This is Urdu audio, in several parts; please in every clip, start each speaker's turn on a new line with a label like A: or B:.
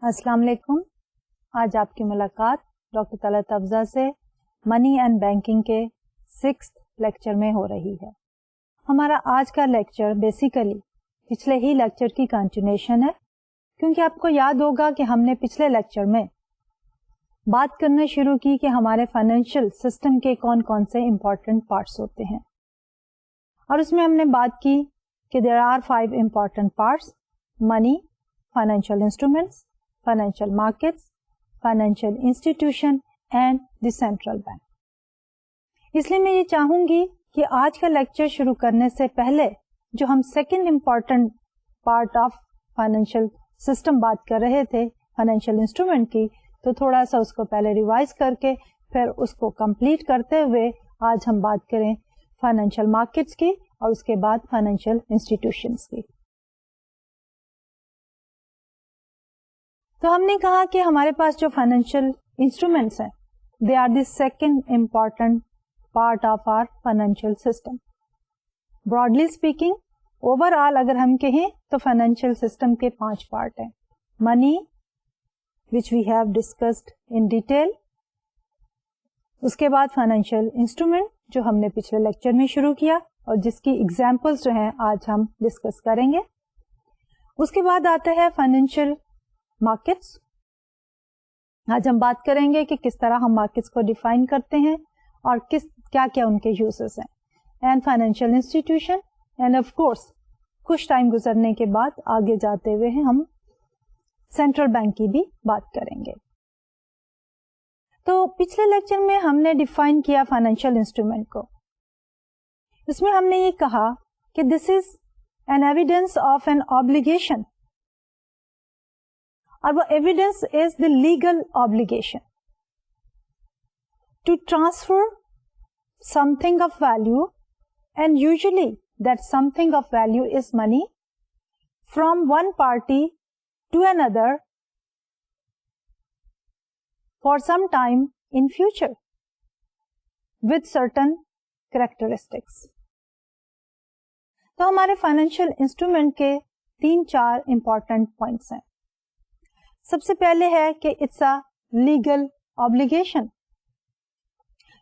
A: السلام علیکم. آج آپ کی ملاقات ڈاکٹر طلعت افضل سے منی اینڈ بینکنگ کے 6th لیکچر میں ہو رہی ہے. ہمارا آج کا لیکچر بیسیکلی پچھلے ہی لیکچر کی کنٹینیوشن ہے، کیونکہ آپ کو یاد ہوگا کہ ہم نے پچھلے لیکچر میں بات کرنا شروع کی کہ ہمارے فائنینشیل سسٹم کے کون کون سے امپورٹنٹ پارٹس ہوتے ہیں، اور اس میں ہم نے بات کی کہ there are 5 important parts: money, financial instruments, financial markets, financial institution and the central bank. اس لیے میں یہ چاہوں گی کہ آج کا لیکچر شروع کرنے سے پہلے جو ہم second important part of financial system بات کر رہے تھے فائنینشیل انسٹرومینٹ کی، تو تھوڑا سا اس کو پہلے ریوائز کر کے پھر اس کو کمپلیٹ کرتے ہوئے آج ہم بات کریں فائنینشیل مارکیٹس کی اور اس کے بعد فائنینشیل انسٹیٹیوشنس کی. تو ہم نے کہا کہ ہمارے پاس جو فائنینشیل انسٹرومینٹس ہیں they are the second important part of our financial system. Broadly speaking, overall اگر ہم کہیں تو فائنینشیل سسٹم کے 5 پارٹ ہیں: money which we have discussed in detail, اس کے بعد فائنینشیل انسٹرومینٹ جو ہم نے پچھلے لیکچر میں شروع کیا اور جس کی ایگزامپلس جو ہیں آج ہم ڈسکس کریں گے. اس کے بعد آتا ہے فائنینشیل مارکیٹس. آج ہم بات کریں گے کہ کس طرح ہم مارکیٹس کو ڈیفائن کرتے ہیں اور کیا ان کے یوزز ہیں. And financial institution, and of course کچھ ٹائم گزرنے کے بعد آگے جاتے ہوئے ہم سینٹرل بینک کی بھی بات کریں گے. تو پچھلے لیکچر میں ہم نے ڈیفائن کیا فائنینشیل انسٹرومینٹ کو. اس میں ہم نے یہ کہا کہ this is an evidence of an obligation, اور وہ evidence is the legal obligation to transfer something of value, and usually that something of value is money, from one party to another for some time in future with certain characteristics. تو ہمارے فائنینشیل انسٹرومینٹ کے 3-4 امپورٹنٹ پوائنٹس ہیں. سب سے پہلے ہے کہ اٹس اے لیگل آبلیگیشن.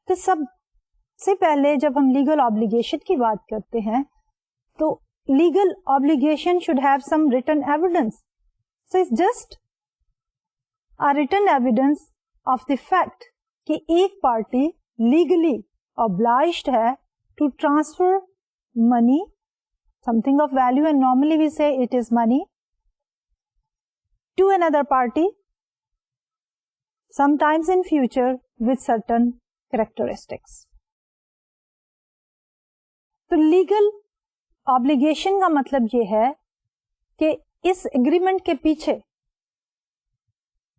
A: تو سب سے پہلے جب ہم لیگل آبلیگیشن کی بات کرتے ہیں تو legal obligation should have some written evidence. So it's just a written evidence of the fact کہ ایک پارٹی legally obliged ہے to transfer money, something of value, and normally we say it is money, to another party sometimes in future with certain characteristics. تو legal obligation کا مطلب یہ ہے کہ اس اگریمنٹ کے پیچھے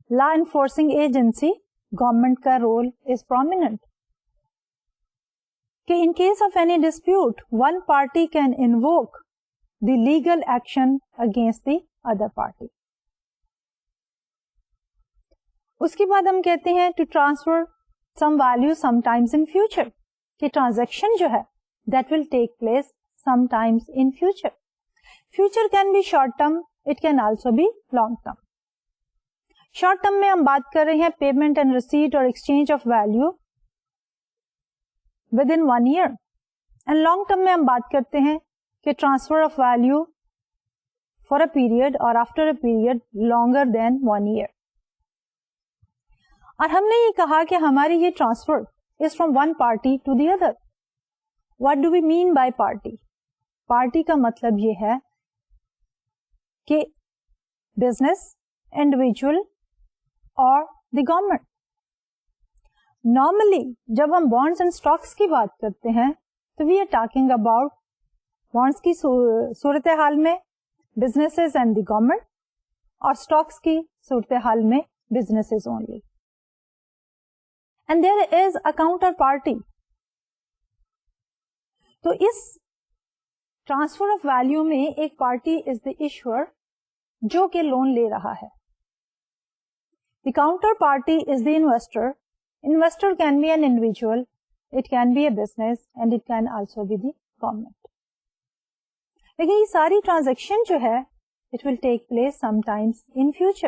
A: لا انفورسنگ ایجنسی گورمنٹ کا رول از پرومیننٹ، کہ in case of any dispute one party can invoke the legal action against the other party. اس کے بعد ہم کہتے ہیں to transfer some value sometimes in future, کہ ٹرانزیکشن جو ہے that will take place sometimes in future. Future can be short term, it can also be long term. Short term میں ہم بات کر رہے ہیں پیمنٹ اینڈ ریسیٹ اور exchange of value within 1 year. And long term میں ہم بات کرتے ہیں کہ transfer of value for a period اور after a period longer than 1 year. اور ہم نے یہ کہا کہ ہماری یہ transfer is from one party to the other. What do we mean by party? Party کا مطلب یہ ہے کہ بزنس، انڈیویجل اور دی گورمنٹ. نارملی جب ہم بانڈس اینڈ اسٹاکس کی بات کرتے ہیں تو we are talking about bonds کی صورتحال میں بزنسز اینڈ دی گورمنٹ، اور اسٹاکس کی صورتحال میں businesses only. And there is a counter party. تو اس ٹرانسفر آف ویلو میں ایک پارٹی از دی ایشور جو کہ لون لے رہا ہے. The counterparty is the investor. Investor can be an individual, it can be a business, and it can also be the government. لیکن یہ ساری ٹرانزیکشن جو ہے it will take place some times in future.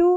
A: 2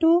A: 2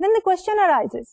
A: Then the question arises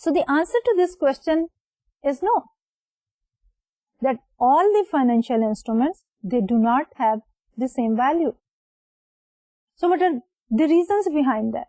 A: So the answer to this question is no. That all the financial instruments they do not have the same value. So what are the reasons behind that?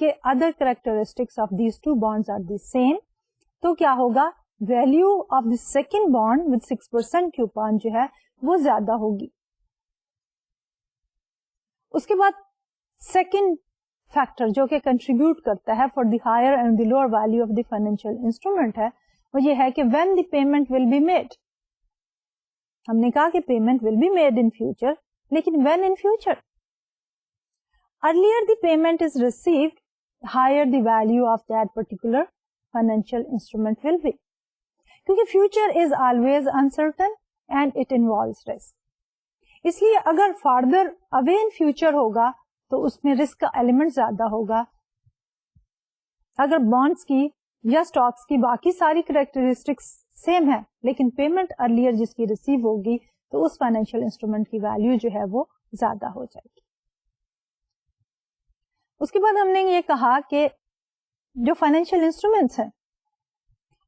A: کہ other characteristics of these two bonds are the same, تو کیا ہوگا, value of the second bond with 6% coupon جو ہے وہ زیادہ ہوگی. اس کے بعد سیکنڈ فیکٹر جو کہ کنٹریبیوٹ کرتا ہے for the higher and the lower value of the financial instrument ہے, وہ یہ ہے کہ when the payment will be made. ہم نے کہا کہ payment will be made in future, لیکن when in future. Earlier the payment is received, higher the value of that particular financial instrument will be, کیونکہ future is always uncertain and it involves risk. اس لیے اگر فاردر اوے ان فیوچر ہوگا تو اس میں رسک کا ایلیمنٹ زیادہ ہوگا. اگر بانڈس کی یا اسٹاکس کی باقی ساری کریکٹرسٹکس سیم ہے, لیکن پیمنٹ ارلیئر جس کی ریسیو ہوگی, تو اس فائنینشیل انسٹرومنٹ کی ویلو جو ہے وہ زیادہ ہو جائے گی. اس کے بعد ہم نے یہ کہا کہ جو فائنینشیل انسٹرومینٹس ہیں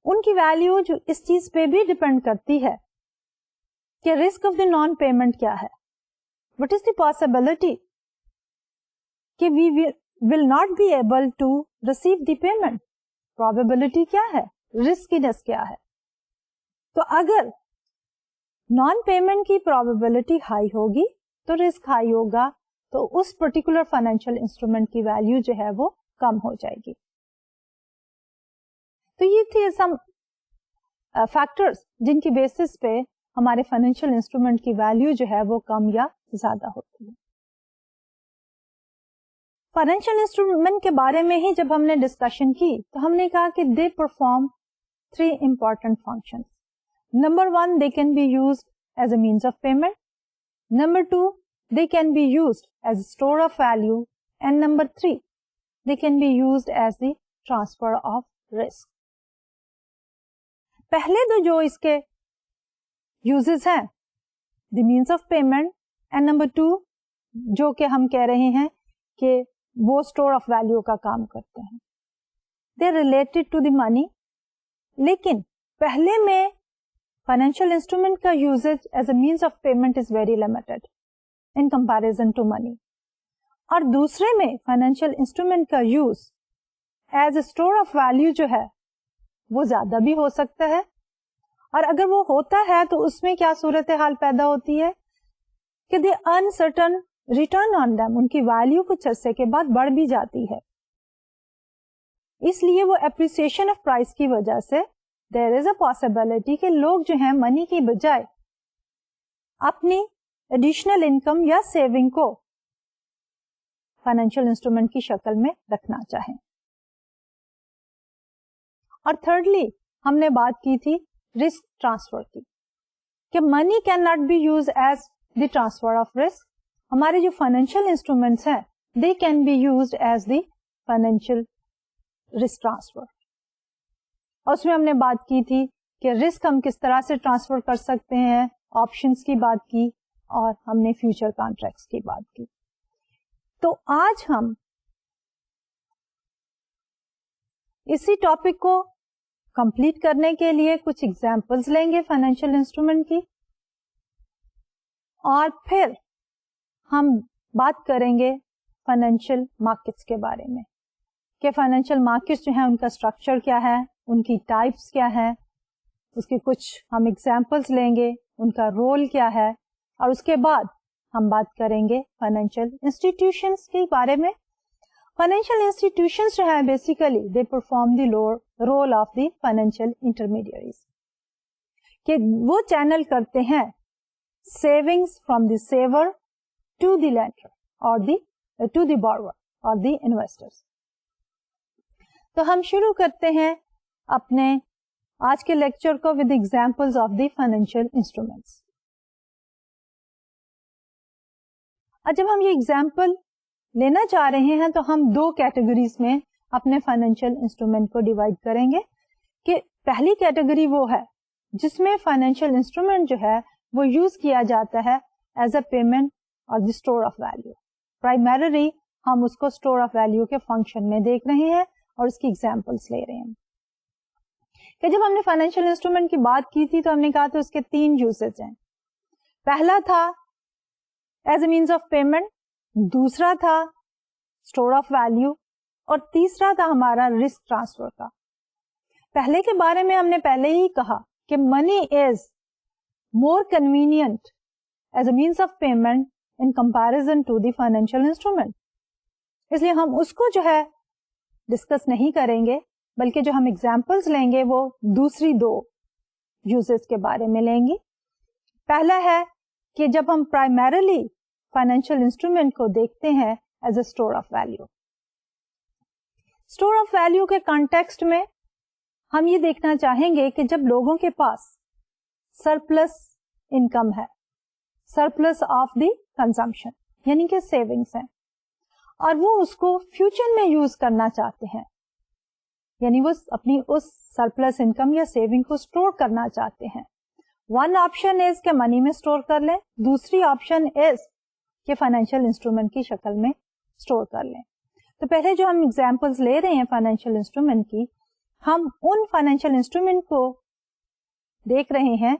A: ان کی ویلو جو اس چیز پہ بھی ڈپینڈ کرتی ہے کہ risk of the non payment کیا ہے. وٹ از دی پاسبلٹی کہ we will not be able to receive the payment, probability کیا ہے, رسکینس کیا ہے. تو اگر نان پیمنٹ کی پرابیبلٹی ہائی ہوگی تو رسک ہائی ہوگا, تو اس پرٹیکولر فائنینشیل انسٹرومنٹ کی ویلو جو ہے وہ کم ہو جائے گی. تو یہ تھے سم فیکٹرز جن کی بیسس پہ ہمارے فائنینشیل انسٹرومنٹ کی ویلو جو ہے وہ کم یا زیادہ ہوتی ہے. فائنینشیل انسٹرومنٹ کے بارے میں ہی جب ہم نے ڈسکشن کی تو ہم نے کہا کہ they perform 3 important functions. Number 1, they can be used as a means of payment. Number 2, they can be used as a store of value. And number 3, they can be used as the transfer of risk. پہلے تو جو اس کے یوزز ہیں, the means of payment, and number 2, جو کہ ہم کہہ رہے ہیں کہ وہ اسٹور آف ویلو کا کام کرتے ہیں, they are related to the money. لیکن پہلے میں فائنینشیل انسٹرومنٹ کا uses as a means of payment is very limited in comparison to money, اور دوسرے میں فائنینشیل انسٹرومنٹ کا use as a store of value جو ہے وہ زیادہ بھی ہو سکتا ہے. اور اگر وہ ہوتا ہے تو اس میں کیا صورتحال پیدا ہوتی ہے کہ دے ارن سرٹن ریٹرن آن دیم, ان کی ویلو کچھ عرصے کے بعد بڑھ بھی جاتی ہے. اس لیے وہ اپریسیشن آف پرائز کی وجہ سے دیر از اے پاسبلٹی کہ لوگ جو ہیں منی کی بجائے اپنی ایڈیشنل انکم یا سیونگ کو فائنینشیل انسٹرومنٹ کی شکل میں رکھنا چاہیں. اور تھرڈلی ہم نے بات کی تھی رسک ٹرانسفر کی, کہ money can not be use as the transfer of risk. ہمارے جو فائنینشیل انسٹرومینٹس ہیں they can be used as the financial risk transfer. اور اس میں ہم نے بات کی تھی کہ رسک ہم کس طرح سے ٹرانسفر کر سکتے ہیں, آپشنس کی بات کی, اور ہم نے فیوچر کانٹریکٹس کی بات کی. تو آج ہم اسی ٹاپک کو کمپلیٹ کرنے کے لیے کچھ ایگزامپلس لیں گے فائنینشیل انسٹرومنٹ کی, اور پھر ہم بات کریں گے فائنینشیل مارکیٹس کے بارے میں, کہ فائنینشیل مارکیٹس جو ہیں ان کا اسٹرکچر کیا ہے, ان کی ٹائپس کیا ہے, اس کے کچھ ہم ایگزامپلس لیں گے, ان کا رول کیا ہے, اور اس کے بعد ہم بات کریں گے فائنینشیل انسٹیٹیوشنس کے بارے میں. فائنینشیل انسٹیٹیوشنس جو ہیں basically they perform the role of the financial intermediaries, کہ وہ چینل کرتے ہیں savings from the saver to the lender اور ٹو دی بارور اور دی انویسٹرز. تو ہم شروع کرتے ہیں اپنے آج کے لیکچر کو with examples of the financial instruments. اور جب ہم یہ ایگزامپل لینا چاہ رہے ہیں تو ہم 2 کیٹیگریز میں اپنے فائنینشیل انسٹرومینٹ کو ڈیوائڈ کریں گے, کہ پہلی کیٹیگری وہ ہے جس میں فائنینشیل انسٹرومینٹ جو ہے وہ یوز کیا جاتا ہے ایز اے پیمنٹ اور the store of value. Primarily ہم اس کو اسٹور آف ویلو کے فنکشن میں دیکھ رہے ہیں اور اس کی ایگزامپلس لے رہے ہیں. کہ جب ہم نے فائنینشیل انسٹرومنٹ کی بات کی تھی تو ہم نے کہا تھا اس کے 3 یوزز ہیں. پہلا تھا as a means of payment, دوسرا تھا اسٹور آف ویلو, اور تیسرا تھا ہمارا رسک ٹرانسفر کا. پہلے کے بارے میں ہم نے پہلے ہی کہا کہ money is more convenient as a means of payment in comparison to the financial instrument. اس لیے ہم اس کو جو ہے ڈسکس نہیں کریں گے, بلکہ جو ہم ایگزامپلس لیں گے وہ دوسری دو یوزز کے بارے میں لیں گے. پہلا ہے کہ جب ہم پرائمریلی فائنینشیل انسٹرومینٹ کو دیکھتے ہیں as a store of value. Store of value کے کانٹیکسٹ میں ہم یہ دیکھنا چاہیں گے کہ جب لوگوں کے پاس سرپلس انکم ہے, سرپلس آف دی کنزمپشن یعنی کہ سیونگس ہیں, اور وہ اس کو فیوچر میں یوز کرنا چاہتے ہیں, یعنی وہ اپنی اس سرپلس انکم یا سیونگ کو اسٹور کرنا چاہتے ہیں. ون آپشن از کہ منی میں اسٹور کر لیں, دوسری آپشن از کہ فائنینشیل انسٹرومینٹ کی شکل میں اسٹور کر لیں. تو پہلے جو ہم ایگزامپلس لے رہے ہیں فائنینشیل انسٹرومینٹ کی, ہم ان فائنینشیل انسٹرومینٹ کو دیکھ رہے ہیں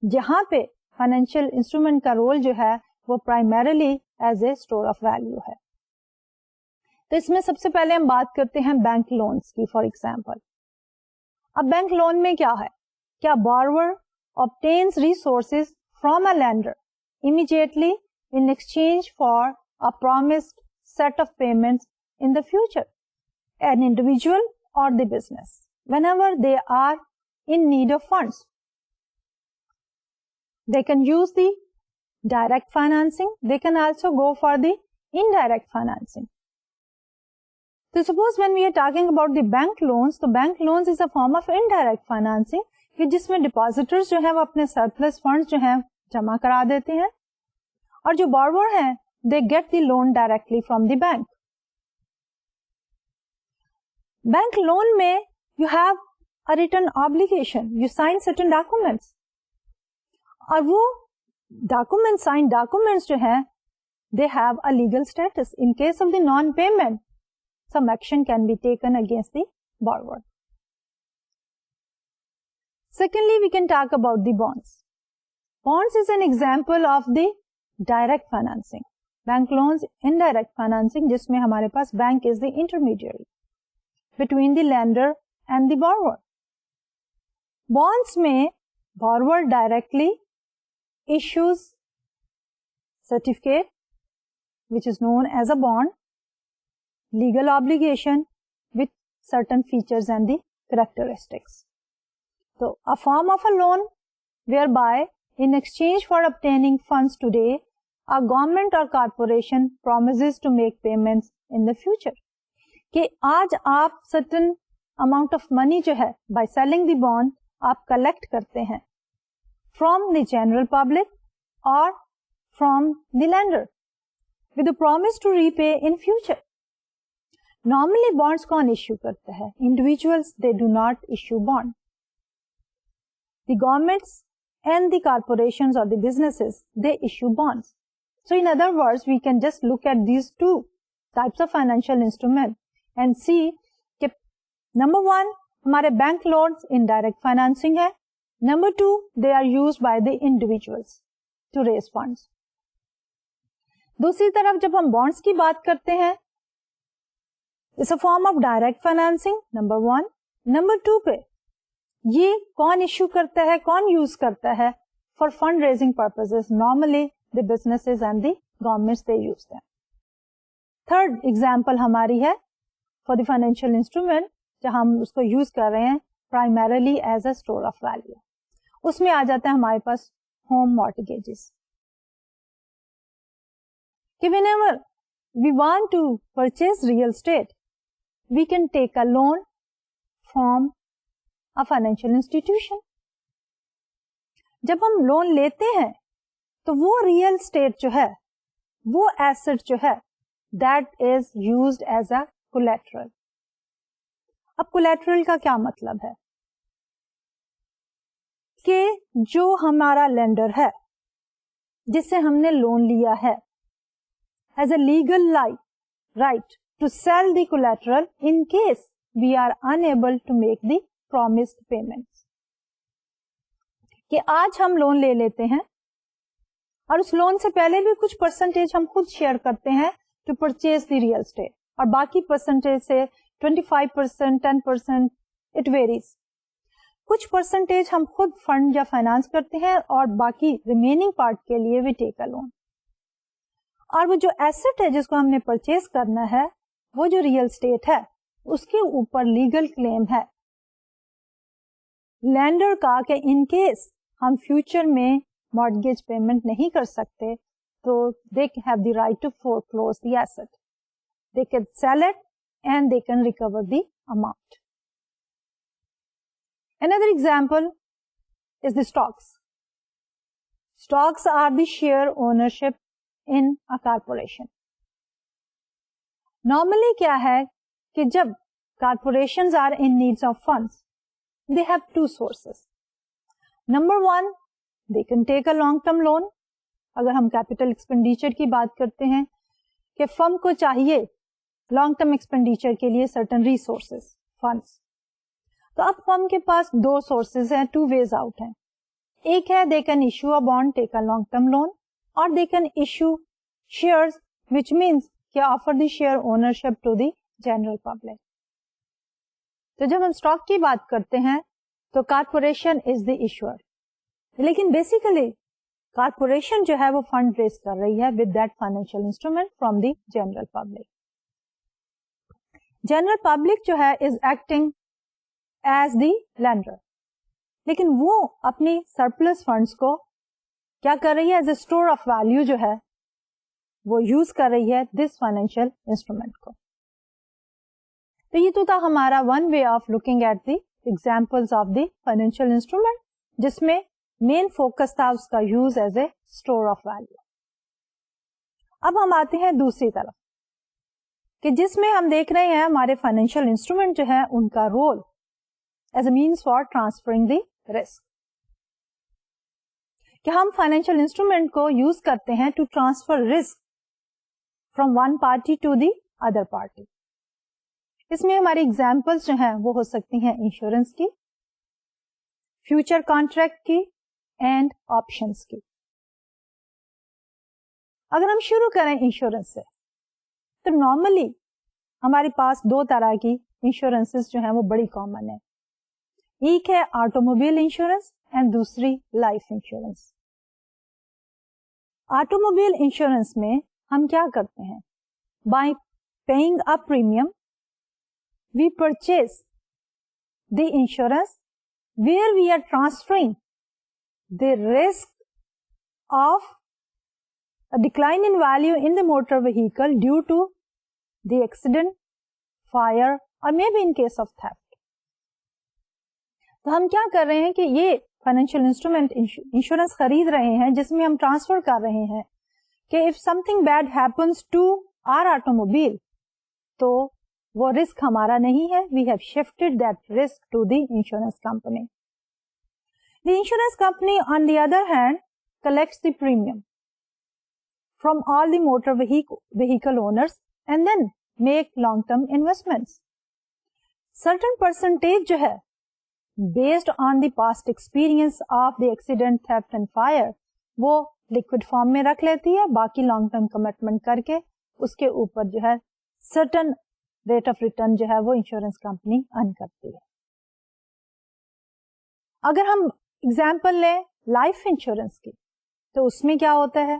A: جہاں پہ فائنینشیل انسٹرومینٹ کا رول جو ہے وہ primarily as a store of value ہے. تو اس میں سب سے پہلے ہم بات کرتے ہیں بینک لونز کی. فار ایگزامپل, اب بینک لون میں کیا ہے, کیا بارور obtains resources from a lender immediately in exchange for a promised set of payments in the future, an individual or the business, whenever they are in need of funds. They can use the direct financing, they can also go for the indirect financing. So suppose when we are talking about the bank loans, so bank loans is a form of indirect financing کہ جس میں ڈپازیٹرز جو ہیں وہ اپنے سرپلس فنڈز جو ہیں جمع کرا دیتے ہیں, اور جو بارور ہیں they get the loan directly from the bank. Bank loan میں you have a written obligation, you sign certain documents, اور وہ ڈاکومینٹ سائن ڈاکومینٹس جو ہیں they have a legal status. In case of the non payment some action can be taken against the borrower. Secondly, we can talk about the bonds. Bonds is an example of the direct financing. Bank loans, indirect financing, جس میں ہمارے پاس bank is the intermediary between the lender and the borrower. Bonds میں borrower directly issues certificate which is known as a bond, legal obligation with certain features and the characteristics. So, a form of a loan whereby in exchange for obtaining funds today, a government or corporation promises to make payments in the future. کہ آج آپ certain amount of money جو ہے by selling the bond آپ collect کرتے ہیں from the general public or from the lender with the promise to repay in future. Normally bonds کون issue کرتا ہے؟ Individuals, they do not issue bond. The governments and the corporations or the businesses, they issue bonds. So in other words, we can just look at these two types of financial instrument and see کہ number one, ہمارے bank loans indirect financing ہے. Number two, they are used by the individuals to raise funds. دوسری طرف جب ہم bonds کی بات کرتے ہیں, it's a form of direct financing, number one. Number two پہ یہ کون ایشو کرتا ہے, کون یوز کرتا ہے for fund raising purposes? Normally the businesses and the governments they use them. Third example ہماری ہے فار دی فائنینشیل انسٹرومینٹ جہاں ہم اس کو یوز کر رہے ہیں primarily as a store of value. اس میں آ جاتا ہے ہمارے پاس ہوم مارٹگیجز. کہ whenever we want to purchase real estate, we can take a loan from a financial institution. جب ہم لون لیتے ہیں تو وہ ریئل اسٹیٹ جو ہے, وہ ایسٹ جو ہے, that is used as a collateral. اب کولیٹرل کا کیا مطلب ہے کہ جو ہمارا لینڈر ہے جس سے ہم نے لون لیا ہے as a legal right to sell the collateral in case we are unable to make the promised payments. کہ آج ہم لون لے لیتے ہیں اور اس لون سے پہلے بھی کچھ پرسنٹیج ہم خود شیئر کرتے ہیں to purchase the real estate. اور باقی پرسنٹیج سے 25%, 10%, اٹ ویریز. کچھ پرسنٹیج ہم خود فنڈ یا فائنانس کرتے ہیں اور باقی ریمیننگ پارٹ کے لیے وی ٹیک اے لون. اور وہ جو ایسٹ ہے جس کو ہم نے پرچیز کرنا ہے, وہ جو ریئل اسٹیٹ ہے, اس کے اوپر لیگل کلیم ہے لینڈر کا کہ ان کیس ہم فیوچر میں مارگیج پیمنٹ نہیں کر سکتے تو they have the right to foreclose the asset. They can sell it and they can recover the amount. Another example is the stocks. Stocks are the share ownership in a corporation. Normally کیا ہے کہ جب corporations are in needs of funds, they have two sources. Number one, they can take a long-term loan. اگر ہم capital expenditure کی بات کرتے ہیں کہ فرم کو چاہیے long-term expenditure کے لیے certain resources, funds. تو اب فرم کے پاس دو سورسز ہیں, ٹو ویز آؤٹ ہیں. ایک ہے they can issue a bond, take a long term loan, اور they can issue shares which means کہ offer the share ownership to the general public. تو جب ہم اسٹاک کی بات کرتے ہیں تو کارپوریشن از دی ایشوئر, لیکن بیسیکلی کارپوریشن جو ہے وہ فنڈ ریز کر رہی ہے with that financial instrument from the general public. General public جو ہے is acting as the lender, لیکن وہ اپنی سرپلس فنڈس کو کیا کر رہی ہے, as a store of value جو ہے وہ یوز کر رہی ہے دس فائنینشیل انسٹرومینٹ کو. تو یہ تو تھا ہمارا one way of looking at the examples of the financial instrument, جس میں مین فوکس تھا اس کا use as a store of value. اب ہم آتے ہیں دوسری طرف کہ جس میں ہم دیکھ رہے ہیں ہمارے فائنینشیل انسٹرومینٹ جو ہے ان کا role as a means for transferring the risk. کہ ہم فائنینشیل انسٹرومینٹ کو یوز کرتے ہیں to transfer risk from one party to the other party. اس میں ہماری ایگزامپلس جو ہیں وہ ہو سکتی ہیں انشورنس کی, فیوچر کانٹریکٹ کی, اینڈ آپشنس کی. اگر ہم شروع کریں انشورنس سے تو نارملی ہمارے پاس دو طرح کی انشورنس جو ہیں وہ بڑی کامن ہے. ایک ہے آٹو موبائل انشورنس اینڈ دوسری life insurance. Automobile insurance میں ہم کیا کرتے ہیں, by paying a premium we purchase the insurance where we are transferring the risk of decline in value in the motor vehicle due to the accident, fire اور may be in case of theft. تو ہم کیا کر رہے ہیں کہ یہ فائنینشیل انسٹرومینٹ انشورنس خرید رہے ہیں جس میں ہم ٹرانسفر کر رہے ہیں کہ if something bad happens to our automobile تو وہ رسک ہمارا نہیں ہے, we have shifted that risk to the insurance company. The insurance company on the other hand collects the premium from all the motor vehicle owners and then make long term investments. Certain percentage جو ہے based on the past experience of the accident, theft and fire وہ liquid form میں رکھ لیتی ہے, باقی long term commitment کر کے اس کے اوپر جو ہے certain rate of return جو ہے وہ انشورنس کمپنی earn کرتی ہے. اگر ہم example لیں لائف انشورنس کی تو اس میں کیا ہوتا ہے,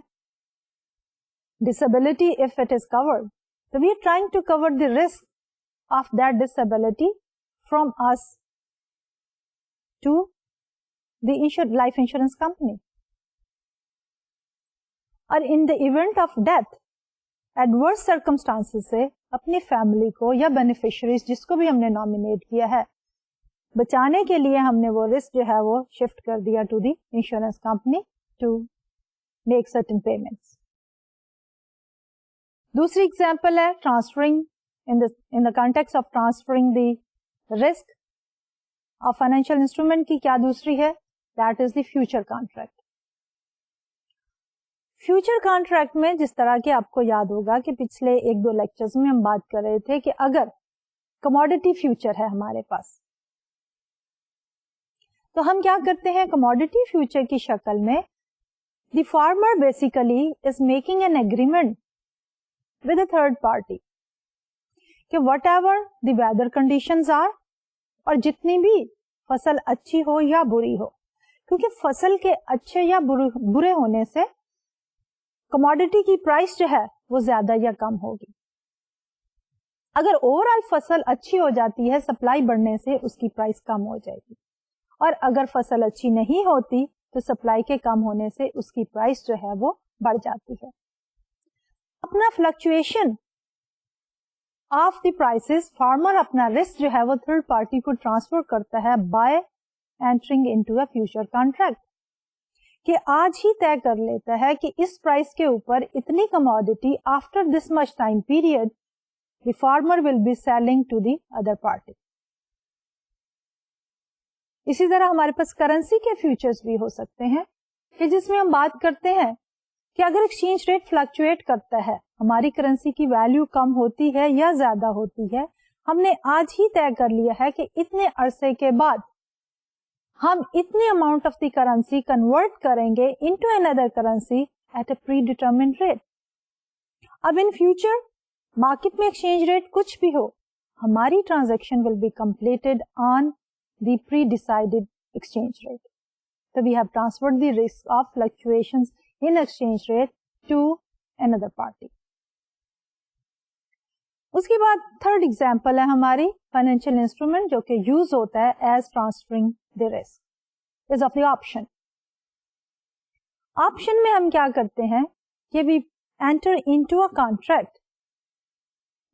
A: disability if it is covered, so we are trying to cover the risk of that disability from us to the life insurance company. اور in the event of death, adverse circumstances سے اپنی فیملی کو یا بینیفیشریز جس کو بھی ہم نے نامینیٹ کیا ہے بچانے کے لیے ہم نے وہ رسک جو ہے وہ شفٹ کر دیا to the insurance company to make certain payments. دوسری ایگزامپل ہے transferring in the context of transferring the risk of financial instrument کی کیا دوسری ہے, that is the future contract. Future contract میں جس طرح کہ آپ کو یاد ہوگا کہ پچھلے 1-2 لیکچرز میں ہم بات کر رہے تھے کہ اگر کموڈیٹی فیوچر ہے ہمارے پاس تو ہم کیا کرتے ہیں, کموڈیٹی فیوچر کی شکل میں the farmer basically is making an agreement with a third party کہ whatever the weather conditions are, اور جتنی بھی فصل اچھی ہو یا بری ہو, کیونکہ فصل کے اچھے یا برے ہونے سے کموڈٹی کی پرائس جو ہے وہ زیادہ یا کم ہوگی. اگر اوور آل فصل اچھی ہو جاتی ہے, سپلائی بڑھنے سے اس کی پرائس کم ہو جائے گی, اور اگر فصل اچھی نہیں ہوتی تو سپلائی کے کم ہونے سے اس کی پرائس جو ہے وہ بڑھ جاتی ہے. اپنا fluctuation of the prices farmer اپنا رسک جو ہے وہ تھرڈ پارٹی کو ٹرانسفر کرتا ہے by entering into a future contract, کہ آج ہی طے کر لیتا ہے کہ اس پرائس کے اوپر اتنی commodity after this much time period the farmer will be selling to the other party. اسی طرح ہمارے پاس کرنسی کے فیوچرز بھی ہو سکتے ہیں کہ جس میں ہم بات کرتے ہیں کہ اگر ایکسچینج ریٹ فلکچویٹ کرتا ہے, ہماری کرنسی کی ویلیو کم ہوتی ہے یا زیادہ ہوتی ہے, ہم نے آج ہی طے کر لیا ہے کہ اتنے عرصے کے بعد ہم اتنے amount of the currency convert کریں گے into another currency at a pre determined rate. اب ان فیوچر مارکیٹ میں ایکسچینج ریٹ کچھ بھی ہو, ہماری transaction will be completed on the pre decided exchange rate. So we have transferred the risk of fluctuations in exchange rate to another party. اس کے بعد تھرڈ ایگزامپل ہے ہماری فائنینشیل انسٹرومنٹ جو کہ یوز ہوتا ہے as transferring the risk is of the option. Option میں ہم کیا کرتے ہیں کہ we enter into a contract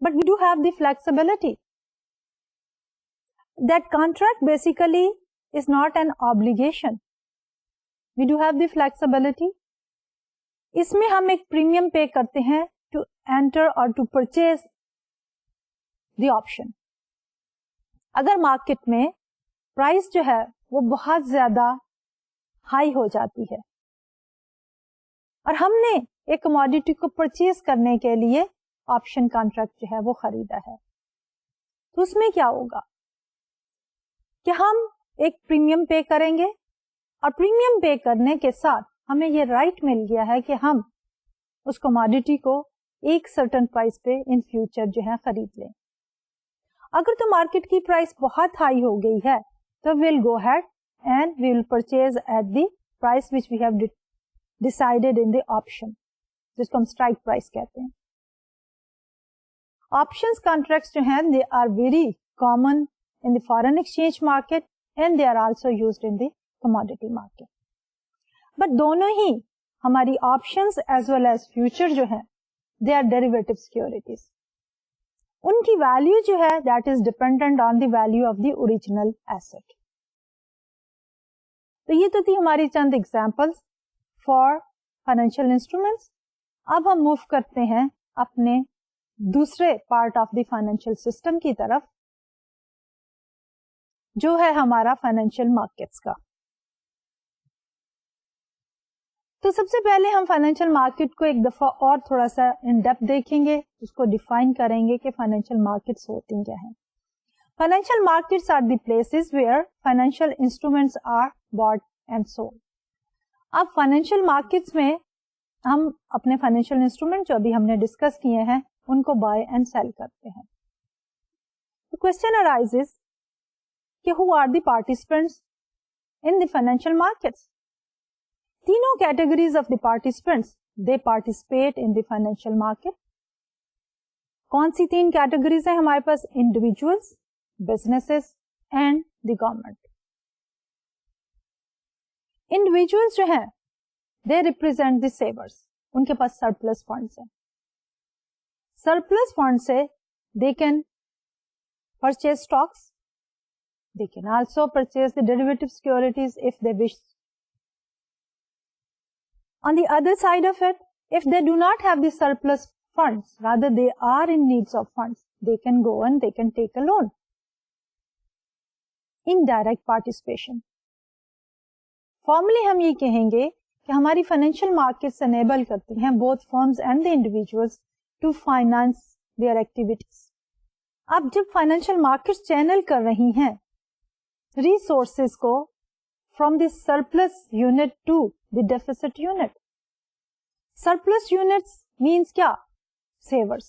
A: but we do have the flexibility. That contract basically is not an obligation. We do have the flexibility. اس میں ہم ایک پریمیم پے کرتے ہیں to enter or to purchase the option. اگر مارکیٹ میں پرائس جو ہے وہ بہت زیادہ ہائی ہو جاتی ہے اور ہم نے ایک کموڈٹی کو پرچیز کرنے کے لیے آپشن کانٹریکٹ جو ہے وہ خریدا ہے, تو اس میں کیا ہوگا کہ ہم ایک پریمیم پے کریں گے اور پریمیم پے کرنے کے ساتھ ہمیں یہ رائٹ مل گیا ہے کہ ہم اس کموڈٹی کو ایک سرٹن پرائس پہ ان فیوچر جو ہے خرید لیں. اگر تو مارکیٹ کی پرائس بہت ہائی ہو گئی ہے تو we'll go ahead and we will purchase at the price which we have decided in the option, جس کو ہم اسٹرائک پرائس کہتے ہیں. آپشنز کانٹریکٹس جو ہیں they are very common in the foreign exchange market and they are also used in the commodity market. But دونوں ہی ہماری options as well as future جو ہیں they are derivative securities. ان کی value جو ہے that is dependent on the value of the original asset. تو یہ تو تھی ہماری چند examples for financial instruments. اب ہم move کرتے ہیں اپنے دوسرے part of the financial system کی طرف جو ہے ہمارا فائنینشیل مارکیٹس کا. تو سب سے پہلے ہم فائنینشیل مارکیٹ کو ایک دفعہ اور تھوڑا سا ان ڈیپتھ دیکھیں گے, اس کو ڈیفائن کریں گے کہ فائنینشیل مارکیٹس ہوتی کیا ہیں. Financial markets are the places where financial instruments are bought and sold. اب فائنینشیل مارکیٹس میں ہم اپنے فائنینشیل انسٹرومینٹ جو ابھی ہم نے ڈسکس کیے ہیں ان کو بائی اینڈ سیل کرتے ہیں. کوسچن ارائزز کہ who are the participants in the financial markets. تینوں categories of the participants they participate in the financial market. کون سی تین categories ہیں ہمارے پاس؟ individuals, businesses and the government. individuals جو ہیں they represent the savers. ان کے پاس surplus funds ہیں. surplus funds سے they can purchase stocks. They can also purchase the derivative securities if they wish. On the other side of it, if they do not have the surplus funds, rather they are in needs of funds, they can go and they can take a loan. Indirect participation. Formally ہم یہ کہیں گے کہ ہماری financial markets enable کرتی ہیں both firms and the individuals to finance their activities. اب جب financial markets channel کر رہی ہیں ریسورسز کو from the surplus unit to the deficit unit. Surplus units means کیا؟ Savers.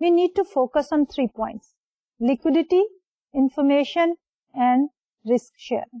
A: we need to focus on 3 points: liquidity, information and risk sharing.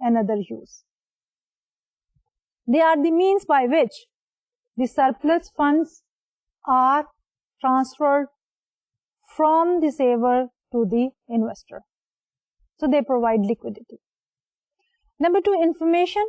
A: another use. They are the means by which the surplus funds are transferred from the saver to the investor. So they provide liquidity. Number 2, information.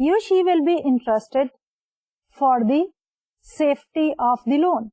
A: he or she will be interested for the safety of the loan,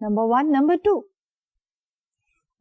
A: Number 1. Number 2,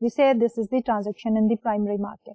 A: we say this is the transaction in the primary market.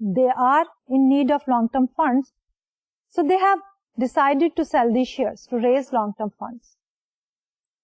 A: They are in need of long-term funds, so they have decided to sell these shares to raise long-term funds.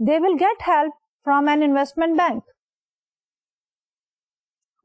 A: They will get help from an investment bank.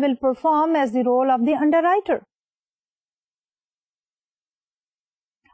A: will perform as the role of the underwriter.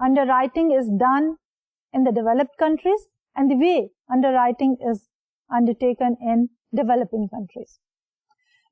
A: underwriting is done in the developed countries and the way underwriting is undertaken in developing countries.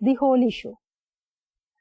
A: the whole issue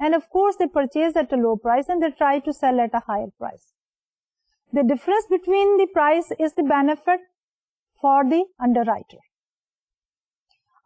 A: and of course they purchase at a low price and they try to sell at a higher price. The difference between the price is the benefit for the underwriter.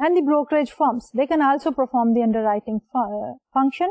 A: and the brokerage firms, they can also perform the underwriting function.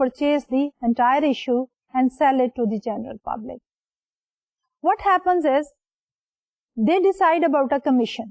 A: purchase the entire issue and sell it to the general public. What happens is they decide about a commission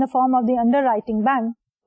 A: the form of the underwriting bank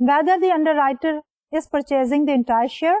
A: whether the underwriter is purchasing the entire share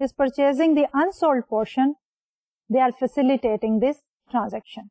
A: is purchasing the unsold portion, they are facilitating this transaction.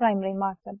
A: primary market.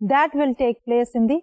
A: that will take place in the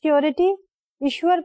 A: security issuer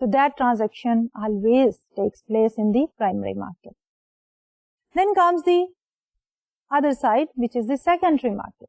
A: so that transaction always takes place in the primary market. Then comes the other side, which is the secondary market.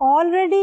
A: already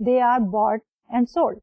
A: they are bought and sold.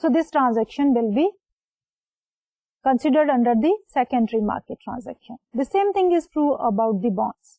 A: So this transaction will be considered under the secondary market transaction. The same thing is true about the bonds.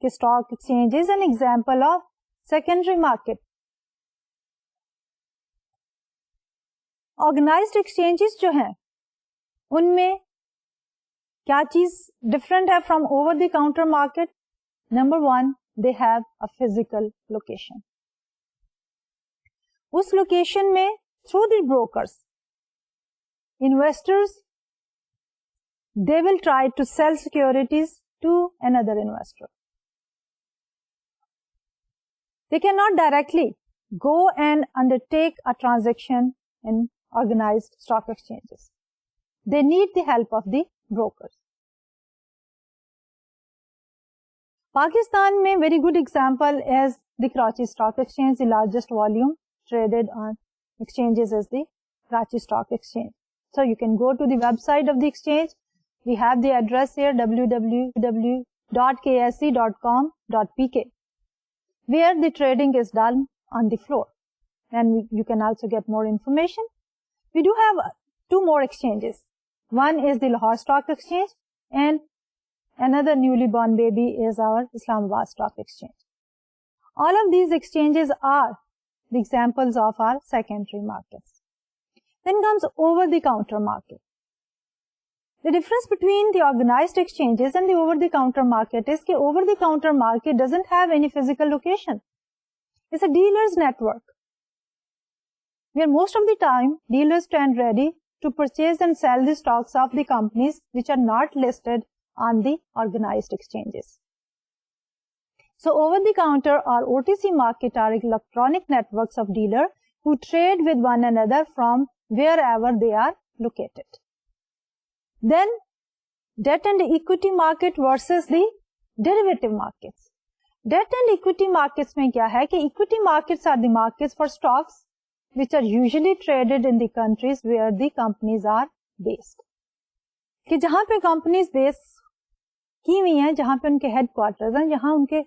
A: کہ stock exchange is an example of secondary market. Organized exchanges جو ہیں ان میں کیا چیز ڈفرنٹ ہے from over the counter market? Number 1, they have a physical location. اس لوکیشن میں through the brokers, investors, they will try to sell securities to another investor. They cannot directly go and undertake a transaction in organized stock exchanges. They need the help of the brokers. Pakistan mein very good example is the Karachi Stock Exchange, the largest volume traded on exchanges is the Karachi Stock Exchange. So you can go to the website of the exchange. We have the address here, www.ksc.com.pk, where the trading is done on the floor, and you can also get more information. We do have 2 more exchanges. One is the Lahore Stock Exchange, and another newly born baby is our Islamabad Stock Exchange. All of these exchanges are the examples of our secondary markets. Then comes over-the-counter market. The difference between the organized exchanges and the over-the-counter market is that over-the-counter market doesn't have any physical location. It's a dealer's network, where most of the time dealers stand ready to purchase and sell the stocks of the companies which are not listed on the organized exchanges. So over-the-counter or OTC market are electronic networks of dealers who trade with one another from wherever they are located. Then debt and equity market versus the derivative markets. Debt and equity markets میں کیا ہے کہ equity markets are the markets for stocks which are usually traded in the countries where the companies are based. کہ جہاں پہ companies بیس کی ہوئی ہیں, جہاں پہ ان کے ہیڈ کوارٹرز ہیں, جہاں ان کے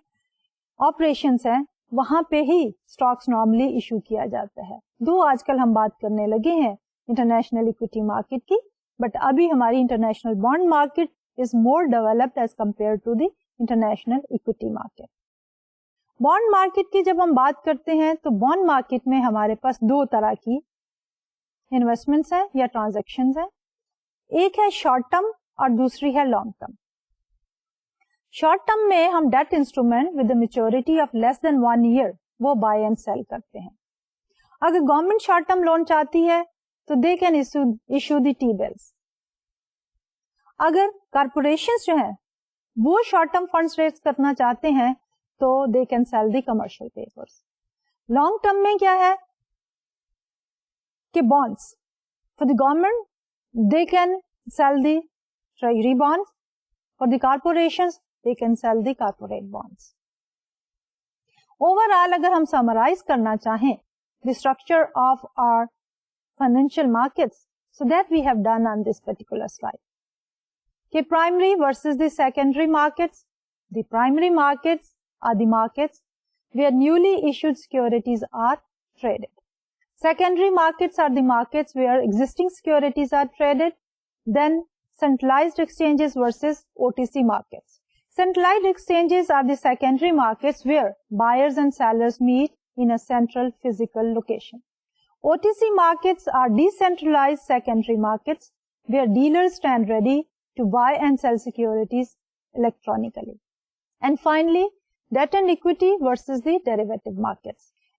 A: آپریشنس ہیں, وہاں پہ ہی اسٹاکس نارملی ایشو کیا جاتا ہے. دو آج کل ہم بات کرنے لگے ہیں انٹرنیشنل اکویٹی مارکیٹ کی, بٹ ابھی ہماری international bond market is more developed as compared to the international equity market. Bond market کی جب ہم بات کرتے ہیں تو بانڈ مارکیٹ میں ہمارے پاس 2 طرح کی انویسٹمنٹس ہیں یا ٹرانزیکشنز ہیں. ایک ہے شارٹ ٹرم اور دوسری ہے لانگ ٹرم. شارٹ ٹرم میں ہم debt instrument with maturity of less than 1 year وہ بائی اینڈ سیل کرتے ہیں. اگر گورنمنٹ شارٹ ٹرم لون چاہتی ہے تو دے can issue the T bills. اگر کارپوریشن جو ہیں وہ شارٹ ٹرم فنڈس ریز کرنا چاہتے ہیں تو دے can cell the commercial papers. Long term میں کیا ہے کہ bonds for the government they can cell the treasury bonds, for the corporations they can sell the corporate bonds. Overall, اگر ہم summarize کرنا چاہیں the structure of our financial markets, so that we have done on this particular slide. کہ primary versus the secondary markets. The primary markets are the markets where newly issued securities are traded. Secondary markets are the markets where existing securities are traded. Then centralized exchanges versus OTC markets. Centralized exchanges are the secondary markets where buyers and sellers meet in a central physical location. OTC markets are decentralized secondary markets where dealers stand ready to buy and sell securities electronically. And finally, debt and equity versus the derivative markets.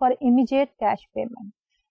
A: for immediate cash payment.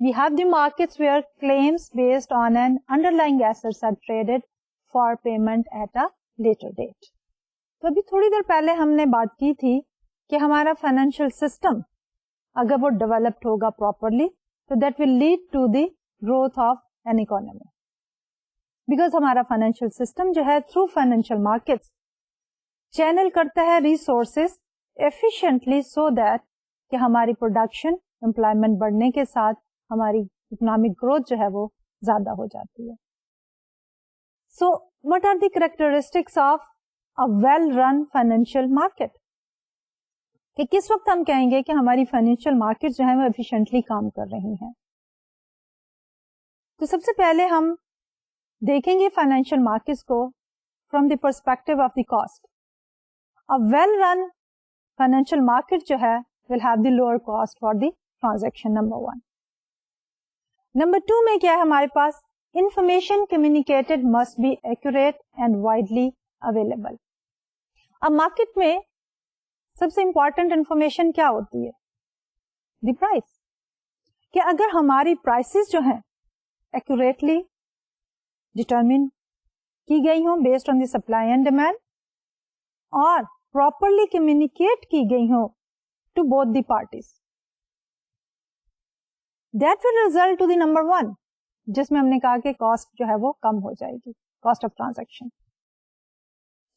A: we have the markets where claims based on an underlying assets are traded for payment at a later date. تو ابھی تھوڑی دیر پہلے ہم نے بات کی تھی کہ ہمارا فائنینشیل سسٹم اگر وہ ڈیولپڈ ہوگا پراپرلی تو that will lead to the growth of an economy. Because ہمارا فائنینشیل سسٹم جو ہے تھرو فائنینشیل مارکیٹس چینل کرتا ہے ریسورسز ایفیشینٹلی سو دیٹ کہ ہماری پروڈکشن امپلائمنٹ بڑھنے کے ساتھ ہماری اکنامک گروتھ جو ہے وہ زیادہ ہو جاتی ہے. So what are the characteristics of a well run financial market, کہ کس وقت ہم کہیں گے کہ ہماری فائنینشیل مارکیٹ جو ہے وہ ایفیشینٹلی کام کر رہی ہیں. تو سب سے پہلے ہم دیکھیں گے فائنینشیل مارکیٹس کو from the perspective of the cost. A well-run financial market جو ہے will have the lower cost for the transaction, number one. Number two میں کیا ہے ہمارے پاس information communicated must be accurate and widely available. اب مارکیٹ میں سب سے امپورٹنٹ انفارمیشن کیا ہوتی ہے؟ The price. کہ اگر ہماری پرائسز جو ہیں ایکوریٹلی ڈٹرمن کی گئی ہوں based on the supply and demand اور پراپرلی کمیونیکیٹ کی گئی ہوں to both the parties, that will result to the number one, جس میں ہم نے کہا کہ کاسٹ جو ہے وہ کم ہو جائے گی, cost of transaction.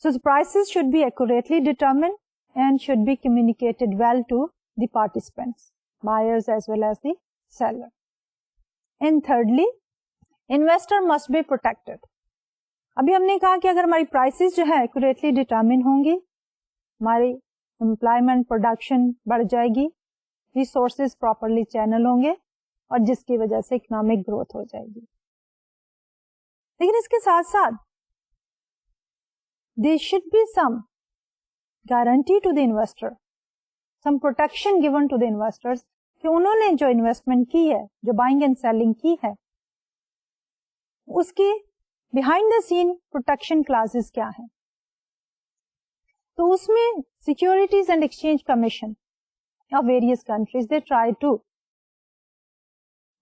A: So the prices should be accurately determined and should be communicated well to the participants, buyers as well as the seller. And thirdly, investor must be protected. ابھی ہم نے کہا کہ اگر ہماری پرائسز جو ہے ایکوریٹلی ڈٹرمن ہوں گی, ہماری امپلائمنٹ پروڈکشن بڑھ جائے گی, ریسورسز پراپرلی چینل ہوں گے اور جس کی وجہ سے اکنامک گروتھ ہو جائے گی. لیکن اس کے ساتھ ساتھ there should be some guarantee to the investor, some protection given to the investors کہ انہوں نے جو انویسٹمنٹ کی ہے, جو بائنگ اینڈ سیلنگ کی ہے, اس کی behind the scene protection clauses کیا ہیں. تو اس میں securities and exchange commission of various countries they try to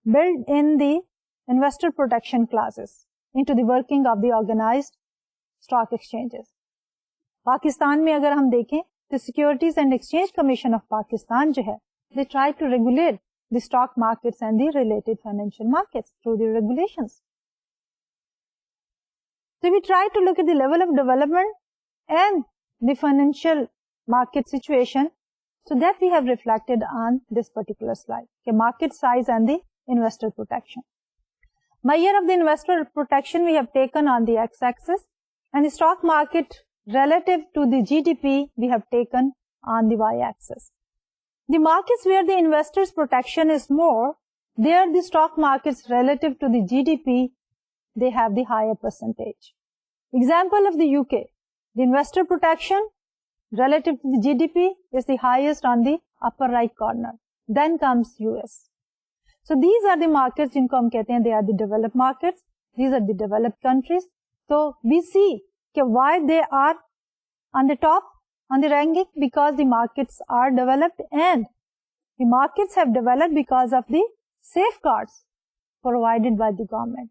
A: build in the investor protection clauses into the working of the organized stock exchanges. Pakistan میں اگر ہم دیکھیں تو securities and exchange commission of Pakistan جو ہے they try to regulate the stock markets and the related financial markets through the regulations. So we try to look at the level of development and the financial market situation, so that we have reflected on this particular slide, the market size and the investor protection. Measure of the investor protection we have taken on the x-axis, and the stock market relative to the GDP we have taken on the y-axis. The markets where the investors protection is more, there the stock markets relative to the GDP, they have the higher percentage. Example of the UK, the investor protection relative to the GDP is the highest on the upper right corner. Then comes US. So these are the markets jinko hum kehte hain they are the developed markets. These are the developed countries. So we see why they are on the top on the ranking, because the markets are developed and the markets have developed because of the safeguards provided by the government.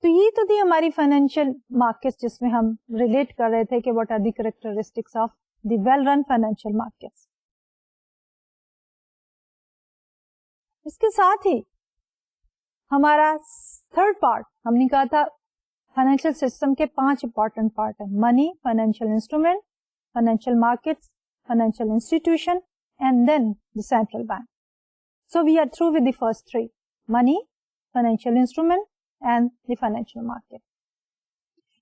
A: تو یہ تو تھی ہماری فائنینشیل مارکیٹس جس میں ہم ریلیٹ کر رہے تھے کہ what are the characteristics of the well run financial markets. اس کے ساتھ ہی ہمارا تھرڈ پارٹ ہم نے کہا تھا فائنینشیل سسٹم کے 5 امپورٹنٹ پارٹ ہیں: money, financial instrument, financial markets, financial institution and then the central bank. So we are through with the first 3: money, financial instrument and the financial market.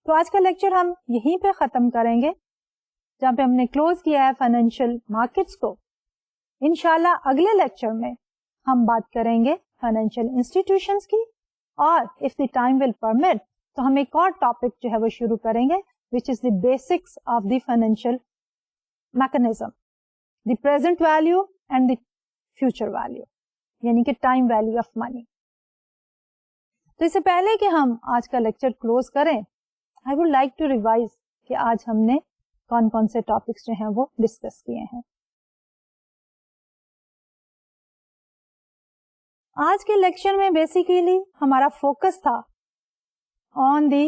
A: تو آج کا لیکچر ہم یہیں پہ ختم کریں گے جہاں پہ ہم نے کلوز کیا ہے فائنینشیل مارکیٹس کو. انشاءاللہ اگلے لیکچر میں ہم بات کریں گے فائنینشیل انسٹیٹیوشنس کی, اور if the time will permit تو ہم ایک اور ٹاپک جو ہے وہ شروع کریں گے which is the basics of the financial mechanism, the present value and the future value, یعنی کہ ٹائم ویلو آف منی. تو اس سے پہلے کہ ہم آج کا لیکچر کلوز کریں, I would like to revise کہ آج ہم نے کون کون سے ٹاپکس جو ہیں وہ ڈسکس کیے ہیں. آج کے لیکچر میں بیسیکلی ہمارا فوکس تھا آن دی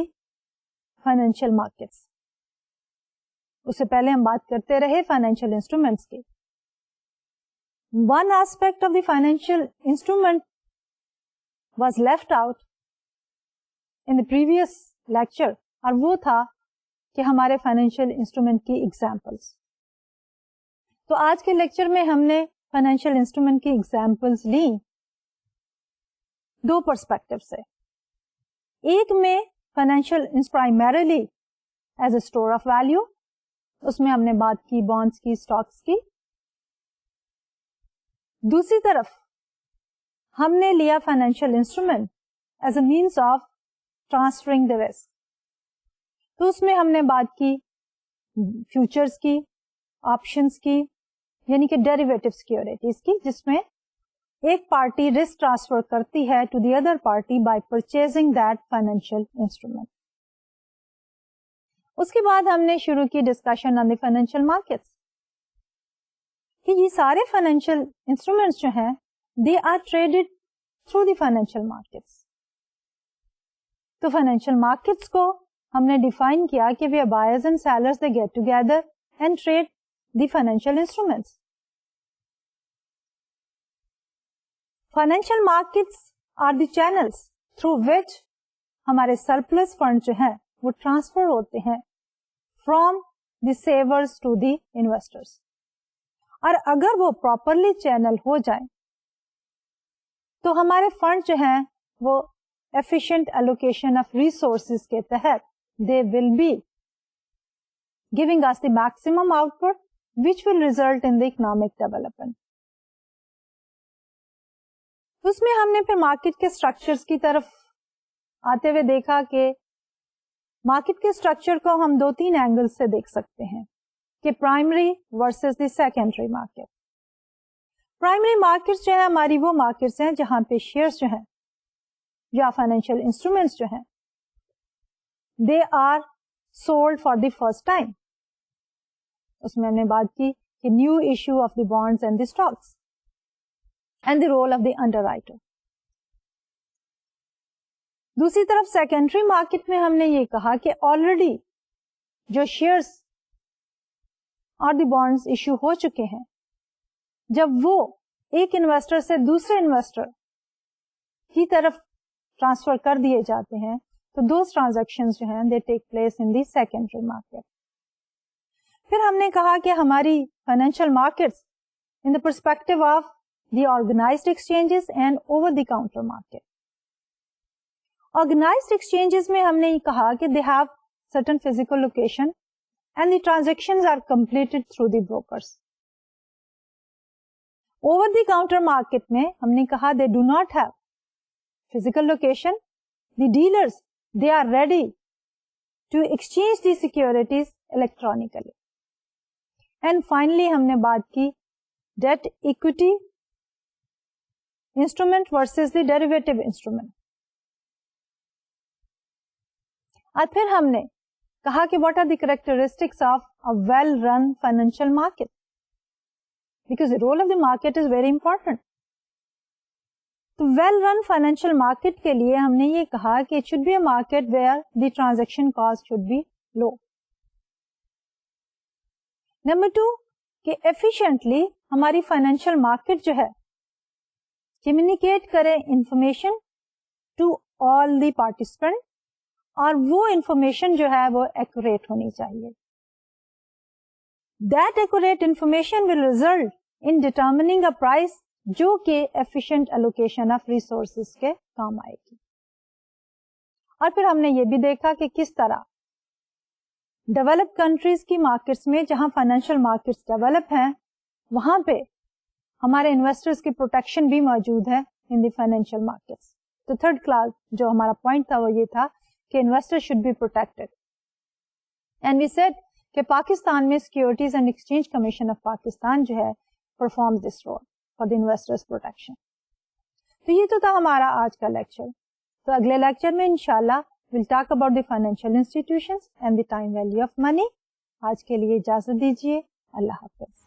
A: فائنینشیل مارکیٹس. اس سے پہلے ہم بات کرتے رہے فائنینشیل انسٹرومینٹس کی. One aspect of the financial instrument was left out in the previous lecture, اور وہ تھا کہ ہمارے فائنینشیل انسٹرومینٹ کی ایگزامپلس. تو آج کے لیکچر میں ہم نے فائنینشیل انسٹرومینٹ کی ایگزامپلس لی 2 پرسپیکٹو سے. ایک میں financial primarily as a store of value, اس میں ہم نے بات کی بانڈس کی, اسٹاکس کی. دوسری طرف ہم نے لیا financial instrument as a means of transferring the risk. تو اس میں ہم نے بات کی فیوچرز کی, آپشنز کی, یعنی کہ ڈیریویٹو سیکورٹیز کی, جس میں ایک پارٹی رسک ٹرانسفر کرتی ہے to the other party by purchasing that financial instrument. اس کے بعد ہم نے شروع کی discussion on the financial markets کہ یہ سارے فائنینشیل انسٹرومینٹس جو ہیں they are traded through the financial markets. تو فائنینشیل مارکیٹس کو ہم نے ڈیفائن کیا کہ we are buyers and sellers they get together and trade the financial instruments. Financial markets are the channels through which ہمارے سرپلس فنڈ جو ہیں وہ ٹرانسفر ہوتے ہیں from the savers to the investors. اور اگر وہ پراپرلی چینل ہو جائیں تو ہمارے فنڈ جو ہیں وہ efficient allocation of resources کے تحت they will be giving us the maximum output which will result in the economic development. اس میں ہم نے پھر مارکیٹ کے اسٹرکچرز کی طرف آتے ہوئے دیکھا کہ مارکیٹ کے اسٹرکچر کو ہم 2-3 اینگل سے دیکھ سکتے ہیں کہ primary versus the secondary market. Primary markets جو ہے ہماری وہ مارکیٹس ہیں جہاں پہ شیئرز جو ہیں یا فائنینشیل انسٹرومینٹس جو ہیں they are sold for the first time. اس میں ہم نے بات کی کہ new issue of the bonds and the stocks and the role of the underwriter رائٹر. دوسری طرف سیکنڈری مارکیٹ میں ہم نے یہ کہا کہ آلریڈی جو شیئرس اور دی بانڈز ایشو ہو چکے ہیں جب وہ ایک انویسٹر سے دوسرے انویسٹر کی طرف ٹرانسفر کر دیے جاتے ہیں تو دوز ٹرانزیکشن جو ہیں they take place in the secondary market. پھر ہم نے کہا کہ ہماری financial markets in the perspective of the organized exchanges and over the counter market. Organized exchanges میں ہم نے یہ کہا کہ they have certain physical location and the transactions are completed through the brokers. Over the counter market میں ہم نے کہا they do not have physical location, the dealers, they are ready to exchange the securities electronically. And finally, ہم نے بات کی debt equity instrument versus the derivative instrument. اور پھر ہم نے کہا کہ what are the characteristics of a well-run financial market? Because the role of the market is very important. تو ویل رن فائنینشیل مارکیٹ کے لیے ہم نے یہ کہا کہ it should be a market where the transaction cost should be low. Number 2 کہ ایفیشینٹلی ہماری فائنینشیل مارکیٹ جو ہے کمیونیکیٹ کرے information to all the participant اور وہ انفارمیشن جو ہے وہ ایکوریٹ ہونی چاہیے. That accurate information will result in determining a price جو کہ ایفیشینٹ الوکیشن آف ریسورسز کے کام آئے گی. اور پھر ہم نے یہ بھی دیکھا کہ کس طرح ڈیولپ کنٹریز کی مارکیٹس میں جہاں فائنینشیل مارکیٹس ڈیولپ ہیں وہاں پہ ہمارے انویسٹرز کی پروٹیکشن بھی موجود ہے ان دی فائنینشیل مارکیٹس. تو تھرڈ کلاس جو ہمارا پوائنٹ تھا وہ یہ تھا کہ investor should be protected. And we said کہ پاکستان میں securities and exchange commission of Pakistan جو ہے performs this role for the investors protection. تو یہ تو تھا ہمارا آج کا لیکچر. تو اگلے لیکچر میں انشاءاللہ we'll talk about the financial institutions and the time value of money. آج کے لیے اجازت دیجیے. اللہ حافظ.